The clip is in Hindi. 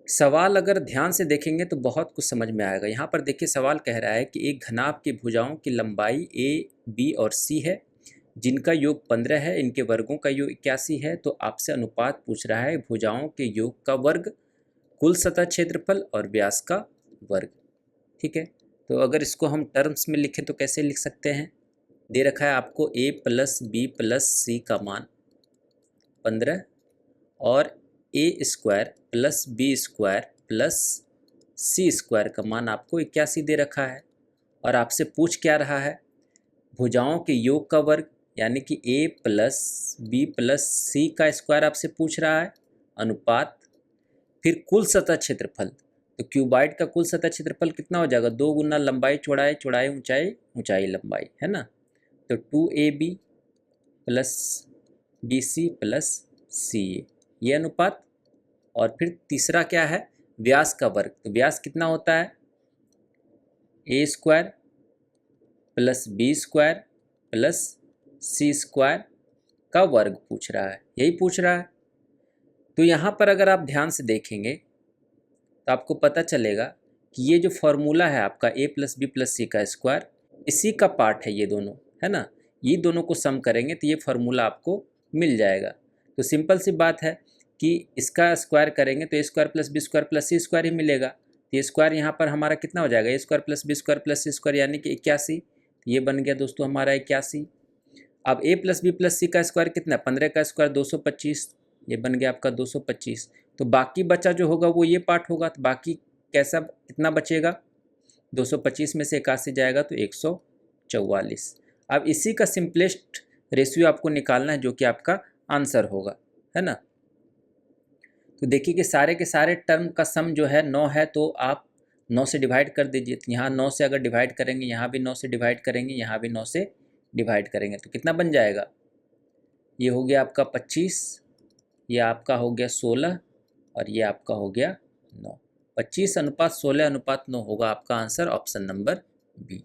सवाल अगर ध्यान से देखेंगे तो बहुत कुछ समझ में आएगा। यहाँ पर देखिए सवाल कह रहा है कि एक घनाभ की भुजाओं की लंबाई ए, बी और सी है, जिनका योग 15 है, इनके वर्गों का योग 81 है। तो आपसे अनुपात पूछ रहा है भुजाओं के योग का वर्ग, कुल सतह क्षेत्रफल और व्यास का वर्ग। ठीक है, तो अगर इसको हम टर्म्स में लिखें तो कैसे लिख सकते हैं? दे रखा है आपको a plus B plus C का मान 15 और A square plus B square plus C square का मान आपको 81 दे रखा है। और आपसे पूछ क्या रहा है? भुजाओं के योग का वर्ग, यानी कि a plus B plus C का स्क्वायर आपसे पूछ रहा है, अनुपात, फिर कुल सतह क्षेत्रफल। तो क्यूबाइड का कुल सतह क्षेत्रफल कितना हो जाएगा? 2 गुना लंबाई चौड़ाई, चौड़ाई ऊंचाई, ऊंचाई लंबाई, है ना। तो 2ab plus B C plus C A, ये अनुपात। और फिर तीसरा क्या है? व्यास का वर्ग। तो व्यास कितना होता है? A square plus B square plus C square का वर्ग पूछ रहा है, यही पूछ रहा है। तो यहाँ पर अगर आप ध्यान से देखेंगे तो आपको पता चलेगा कि ये जो फॉर्मूला है आपका a plus B plus C का स्क्वायर, इसी का पार्ट है ये दोनों, है ना। ये दोनों को सम करेंगे तो ये फॉर्मूला आपको मिल जाएगा। तो सिंपल सी बात है कि इसका स्क्वायर करेंगे तो a square plus B square plus C square ही मिलेगा। तो ये स्क्वायर यहाँ पर हमारा कितना हो जाएगा? a square plus B square plus C square, यानी कि 81। ये बन गया दोस्तों हमारा 81। अब a plus B plus C का स्क्वायर कितना? 15 का स्क्वायर 225, ये बन गया आपका 225। तो बाकी बचा जो होगा वो ये पार्ट होगा। तो बाकी कैसा कितना बचेगा? 225 में से 81 जाएगा तो 144। अब इसी का सिंपलेस्ट रेशियो आपको निकालना है, जो कि आपका आंसर होगा, है ना। तो देखिए कि सारे के सारे टर्म का सम जो है 9 है, तो आप 9 से डिवाइड कर दीजिए। तो यहाँ 9 से अगर डिवाइड करेंगे, यहाँ भी 9 से डिवाइड करेंगे, यहाँ भी 9 से डिवाइड करेंगे, तो कितना बन जाएगा? ये हो गया आपका 25, ये आपका हो गया 16 और ये आपका हो गया 9। 25 अनुपात 16 अनुपात 9 होगा आपका आंसर, ऑप्शन नंबर बी।